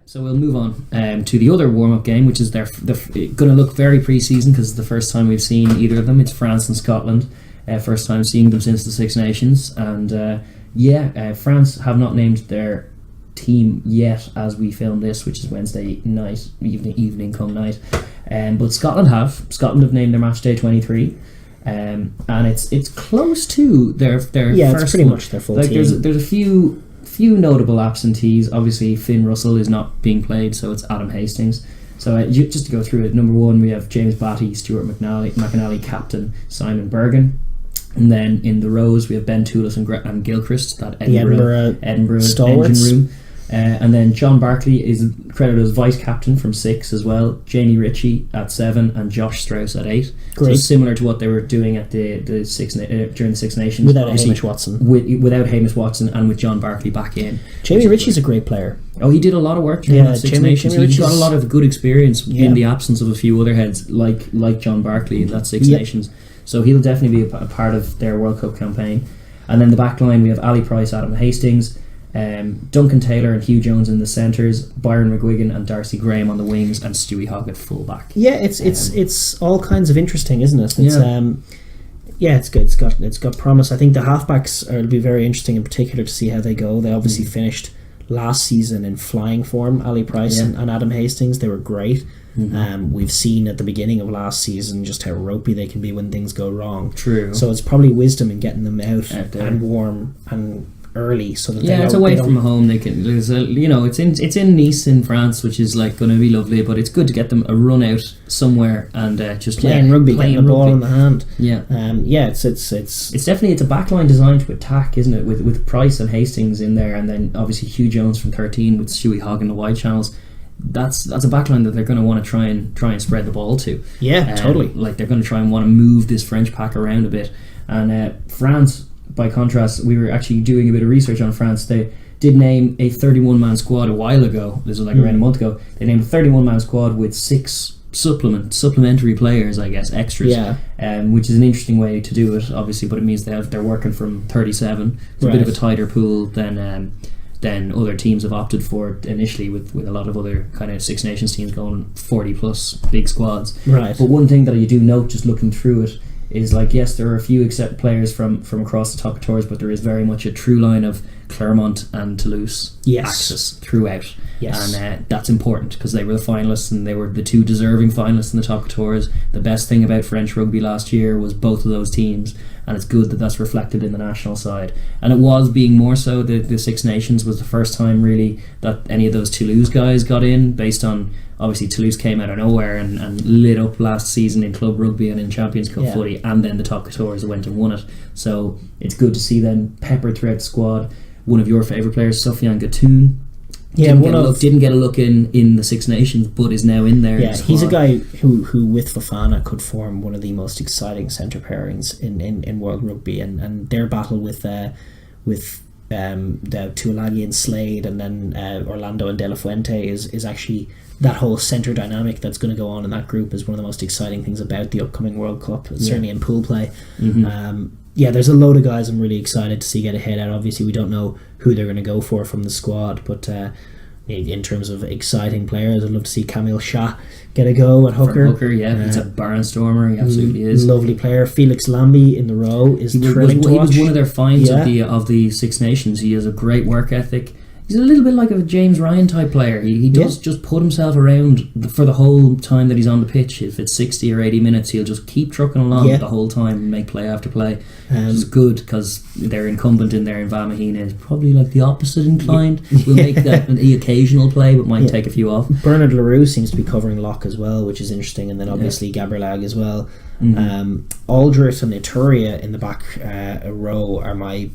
So we'll move on to the other warm-up game, which is they're going to look very pre-season because it's the first time we've seen either of them. It's France and Scotland. First time seeing them since the Six Nations. And France have not named their team yet as we film this, which is Wednesday night, evening come night. But Scotland have named their match day 23. And it's close to their first it's pretty much their full team. There's a few notable absentees. Obviously Finn Russell is not being played, so it's Adam Hastings. So just to go through it, number 1 we have James Batty, Stuart McAnally, captain, Simon Bergen. And then in the rows we have Ben Toulis and Gilchrist, that Edinburgh engine room. And then John Barkley is credited as vice captain from 6 as well. Jamie Ritchie at 7 and Josh Strauss at 8. Great. So similar to what they were doing at the during the Six Nations, without Hamish Watson. Without Hamish Watson and with John Barkley back in. Jamie Ritchie's a great player. Oh, he did a lot of work during the Six Nations. He got a lot of good experience in the absence of a few other heads like John Barkley in that Six Nations. So he'll definitely be a part of their World Cup campaign. And then the back line, we have Ali Price, Adam Hastings, Duncan Taylor and Hugh Jones in the centres, Byron McGuigan and Darcy Graham on the wings, and Stewie Hogg at full back. Yeah, it's all kinds of interesting, isn't it? It's good. It's got promise. I think the halfbacks it'll be very interesting in particular to see how they go. They obviously finished last season in flying form. Ali Price and Adam Hastings, they were great. We've seen at the beginning of last season just how ropey they can be when things go wrong. True. So it's probably wisdom in getting them out and warm and early, so that it's away from home. They can, it's in Nice in France, which is like going to be lovely. But it's good to get them a run out somewhere and just playing rugby, getting a ball in the hand. It's a backline designed to attack, isn't it? With Price and Hastings in there, and then obviously Hugh Jones from 13 with Stewie Hogg in the wide channels. That's a backline that they're going to want to try and spread the ball to. Yeah, totally. Like they're going to try and want to move this French pack around a bit. And France, by contrast, we were actually doing a bit of research on France. They did name a 31-man squad a while ago. This was like around a month ago. They named a 31-man squad with 6 supplementary players, I guess, extras. Which is an interesting way to do it, obviously, but it means they're working from 37. It's a bit of a tighter pool than other teams have opted for initially, with a lot of other kind of Six Nations teams going 40 plus big squads. Right. But one thing that you do note just looking through it is, like, yes, there are a few except players from across the top of tours, but there is very much a true line of Clermont and Toulouse axis throughout. Yes. And that's important because they were the finalists and they were the 2 deserving finalists in the top of tours. The best thing about French rugby last year was both of those teams, and it's good that that's reflected in the national side. And it was being more so. The Six Nations was the first time really that any of those Toulouse guys got in, based on obviously Toulouse came out of nowhere and lit up last season in club rugby and in Champions Cup footy, and then the top couture went and won it. So it's good to see them peppered throughout the squad. One of your favourite players, Sofiane Gattoun, didn't get a look in the Six Nations, but is now in there. Yeah, he's a guy who with Fofana could form one of the most exciting centre pairings in world rugby, and their battle with the Tuilagi and Slade, and then Orlando and De La Fuente is actually, that whole centre dynamic that's going to go on in that group is one of the most exciting things about the upcoming World Cup, certainly in pool play. There's a load of guys I'm really excited to see get a head out. Obviously we don't know who they're going to go for from the squad, but in terms of exciting players, I'd love to see Camille Shah get a go at hooker. He's a barnstormer. He absolutely is. Lovely player. Felix Lambie in the row is thrilling to watch. He was one of their finds of the Six Nations. He has a great work ethic. He's a little bit like a James Ryan type player. He does just put himself around for the whole time that he's on the pitch. If it's 60 or 80 minutes, he'll just keep trucking along the whole time and make play after play. Which is good, because their incumbent in there in Vamahina is probably like the opposite inclined. Will make that the occasional play, but might take a few off. Bernard Leroux seems to be covering lock as well, which is interesting. And then obviously Gabriel as well. Aldrit and Ituria in the back row are my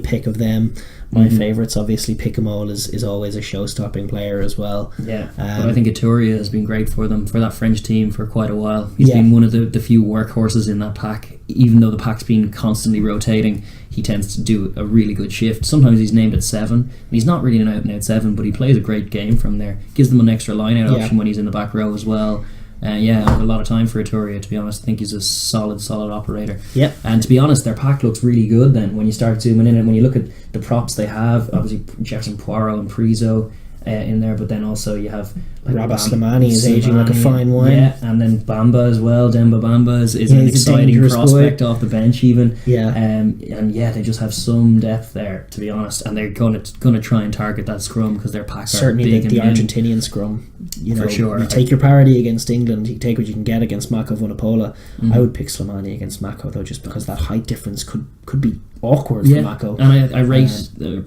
pick of them. My favourites, obviously, Picamole is always a show-stopping player as well. But I think Ituria has been great for them, for that French team, for quite a while. He's been one of the few workhorses in that pack. Even though the pack's been constantly rotating, he tends to do a really good shift. Sometimes he's named at 7, and he's not really an out-and-out 7, but he plays a great game from there. Gives them an extra line-out option when he's in the back row as well. A lot of time for Ituria, to be honest. I think he's a solid operator. And to be honest, their pack looks really good then when you start zooming in, and when you look at the props they have, obviously Jefferson Poirot and Priso, in there, but then also you have like Rabah Slimani is aging like a fine wine. Yeah, and then Bamba as well. Demba Bamba is an exciting prospect off the bench even. Yeah. And yeah, they just have some depth there, to be honest, and they're going to try and target that scrum because their pack certainly are big the and Argentinian scrum. You know, for sure. You take your parity against England, you take what you can get against Mako Vunipola. I would pick Slimani against Mako though, just because that height difference could be awkward for Mako. And I rate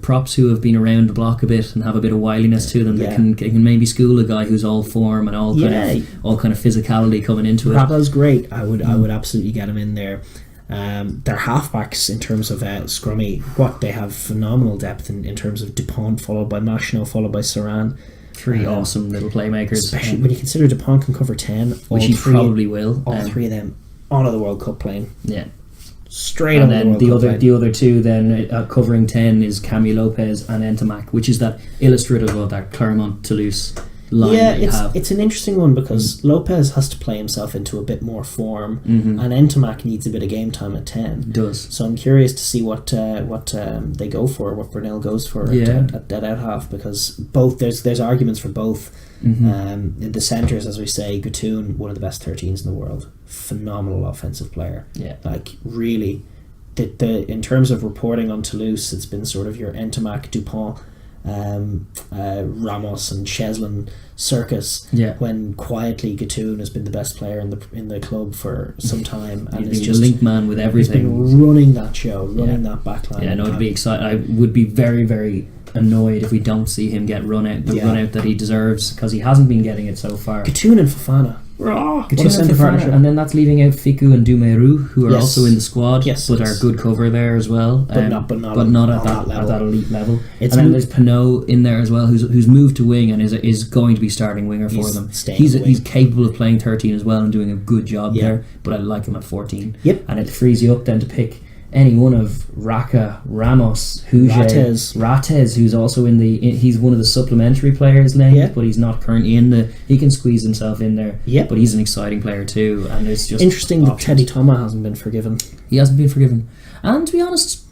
props who have been around the block a bit and have a bit of wiliness to them. They can maybe school a guy who's all form and all kind of physicality coming into it. Rabah's great. I would absolutely get him in there. Their halfbacks in terms of scrummy, they have phenomenal depth in terms of Dupont followed by Machino followed by Saran. Three awesome little playmakers, especially when you consider Dupont can cover 10, which he probably will. All three of them on the World Cup playing. Yeah. Straight and on then the other two then covering 10 is Camille Lopez and Ntamak, which is that illustrative of that Clermont Toulouse line. Yeah, it's an interesting one because Lopez has to play himself into a bit more form, and Ntamak needs a bit of game time at 10. It does. So I'm curious to see what they go for, what Brunel goes for at out half, because both there's arguments for both. The centres, as we say, Gutoun, one of the best 13s in the world, phenomenal offensive player. Yeah, like really, the in terms of reporting on Toulouse, it's been sort of your Ntamak, Dupont, Ramos and Cheslin circus. Yeah. When quietly Gutoun has been the best player in the club for some time, and he's just link man with everything. He's been running that show, that backline. Yeah, no, it'd be exciting. I would be very, very annoyed if we don't see him get run out that he deserves, because he hasn't been getting it so far. Gutoun and Fofana. And then that's leaving out Fiku and Dumeru, who are also in the squad, but are good cover there as well, but not at that elite level. And then there's Pinot in there as well, who's moved to wing and is going to be starting winger for them. He's capable of playing 13 as well and doing a good job there, but I like him at 14. And it frees you up then to pick any one of Raka, Ramos, Rates, who's also he's one of the supplementary players named, but he's not currently in he can squeeze himself in there, but he's an exciting player too, and it's just interesting that Teddy Thomas hasn't been forgiven. He hasn't been forgiven, and to be honest,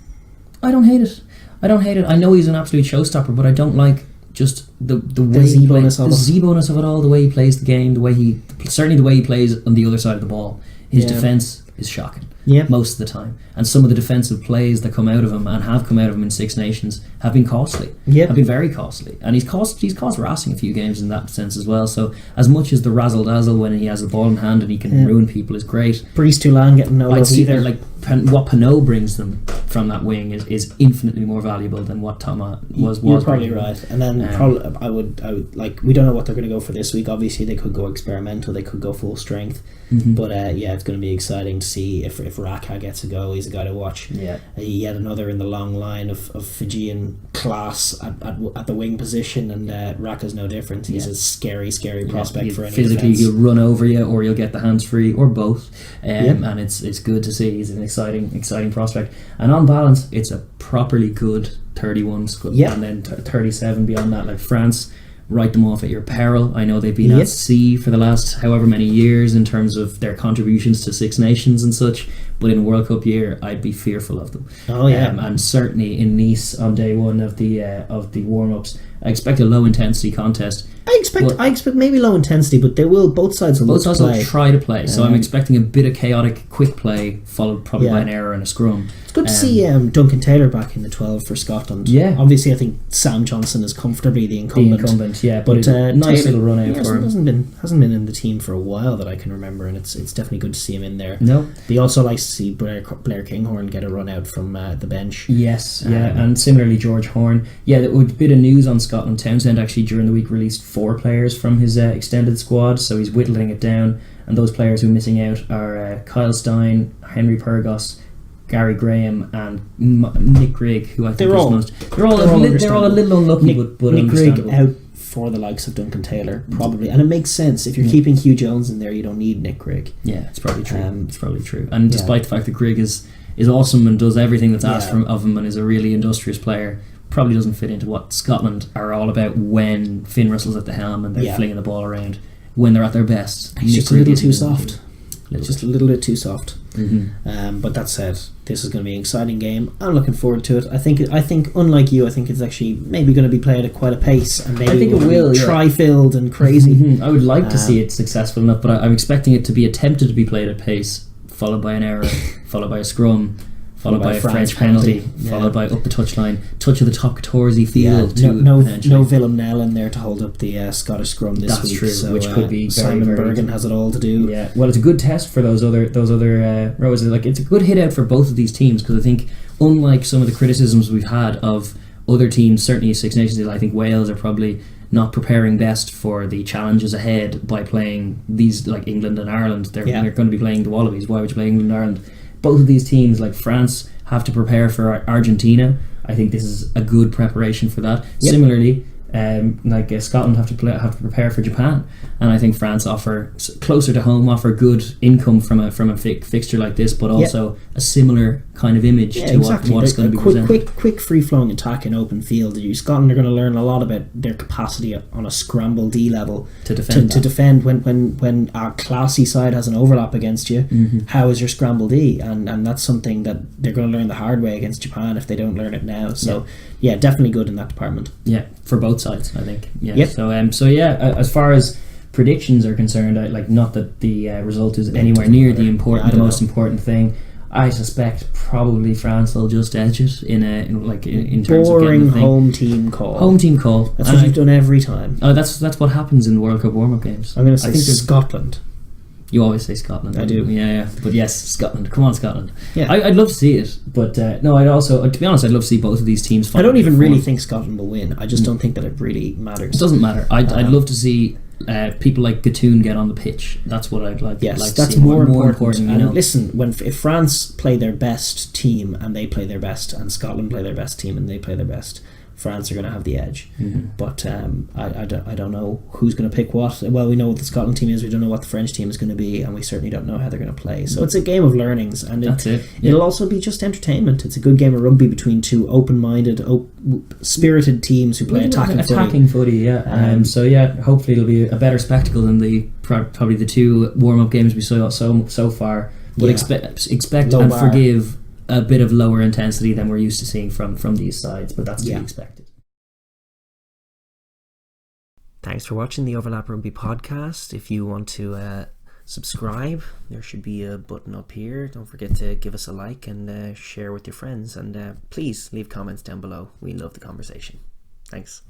I don't hate it. I know he's an absolute showstopper, but I don't like just the way Z bonus of it all, the way he plays the game, the way he plays on the other side of the ball. His defence is shocking. Most of the time, and some of the defensive plays that come out of him and have come out of him in Six Nations have been costly, have been very costly, and he's caused Racing a few games in that sense as well. So as much as the razzle dazzle when he has the ball in hand and he can ruin people is great, Brice Toulon getting no love either. Like what Pinot brings them from that wing is infinitely more valuable than what Thomas was. You're probably right. And then I would like, we don't know what they're going to go for this week. Obviously they could go experimental, they could go full strength, but it's going to be exciting to see if Raka gets a go. He's a guy to watch. Yet another in the long line of Fijian class at the wing position, and Raka's no different. He's a scary prospect for any physically defense. He'll run over you or you'll get the hands free or both, and it's good to see. He's an exciting prospect, and on balance it's a properly good 31 squad, and then 37 beyond that. Like France, write them off at your peril. I know they've been at sea for the last however many years in terms of their contributions to Six Nations and such, but in a World Cup year I'd be fearful of them. And certainly in Nice on day one of the warm-ups, I expect a low intensity contest. I expect maybe low intensity, but both sides will try to play. So I'm expecting a bit of chaotic, quick play, followed probably by an error and a scrum. It's good to see Duncan Taylor back in the 12 for Scotland. Obviously I think Sam Johnson is comfortably the incumbent. But nice little run out for him. Hasn't been in the team for a while that I can remember, and it's definitely good to see him in there. They also like to see Blair Kinghorn get a run out from the bench. And similarly George Horn. A bit of news on Scotland. Townsend actually during the week released 4 players from his extended squad, so he's whittling it down, and those players who are missing out are Kyle Stein, Henry Purgos, Gary Graham and Nick Grigg, who I think they're all a little unlucky, but Nick Grigg out for the likes of Duncan Taylor probably, and it makes sense if you're keeping Hugh Jones in there. You don't need Nick Grigg. It's probably true. And despite the fact that Grigg is awesome and does everything that's asked of him and is a really industrious player, probably doesn't fit into what Scotland are all about when Finn Russell's at the helm and they're flinging the ball around when they're at their best. He's just a little too soft. Just a little bit too soft. But that said, this is going to be an exciting game. I'm looking forward to it. I think unlike you, I think it's actually maybe going to be played at quite a pace, and maybe I think it will try-filled and crazy. I would like to see it successful enough, but I'm expecting it to be attempted to be played at pace, followed by an error, followed by a scrum, followed by a French penalty, followed by up the touchline, touch of the top 14 field. No Willem Nell in there to hold up the Scottish scrum this week. That's true, so, which could be Simon very, very Bergen has it all to do. Yeah, well, it's a good test for those other rows. Like, it's a good hit out for both of these teams, because I think, unlike some of the criticisms we've had of other teams, certainly Six Nations, I think Wales are probably not preparing best for the challenges ahead by playing these, like England and Ireland. They're going to be playing the Wallabies. Why would you play England and Ireland? Both of these teams, like France, have to prepare for Argentina. I think this is a good preparation for that. Yep. Similarly, Scotland have to prepare for Japan, and I think France offer closer to home, offer good income from a fixture like this, but also a similar kind of image to what's going to be presented. Quick free flowing attack in open field. Scotland are going to learn a lot about their capacity on a scramble D level to defend when our classy side has an overlap against you. How is your scramble D? And that's something that they're going to learn the hard way against Japan if they don't learn it now. So definitely good in that department. Yeah, for both sides, I think. Yeah. Yep. So as far as predictions are concerned, not that the result is anywhere near the most important thing. I suspect probably France will just edge it in terms of boring home team call. That's what you've done every time. Oh, that's what happens in the World Cup warm-up games. I'm going to say Scotland. You always say Scotland. I do. Yeah. But yes, Scotland. Come on, Scotland. Yeah. I'd love to see it, but no, I'd also, to be honest, I'd love to see both of these teams fight. I don't even really think Scotland will win. I just don't think that it really matters. It doesn't matter. I'd love to see people like Gattoon get on the pitch. That's what I'd like. Yes, like that's to see. more important. And listen, if France play their best team and they play their best, and Scotland play their best team and they play their best, France are going to have the edge. But I don't know who's going to pick what. Well, we know what the Scotland team is. We don't know what the French team is going to be, and we certainly don't know how they're going to play. So it's a game of learnings, and it'll also be just entertainment. It's a good game of rugby between two open-minded, spirited teams who play attacking footy. Yeah. Hopefully it'll be a better spectacle than probably the two warm-up games we saw so far. But expect and forgive a bit of lower intensity than we're used to seeing from these sides, but that's to be expected. Thanks for watching the Overlap Rugby podcast. If you want to subscribe, there should be a button up here. Don't forget to give us a like and share with your friends, and please leave comments down below. We love the conversation. Thanks.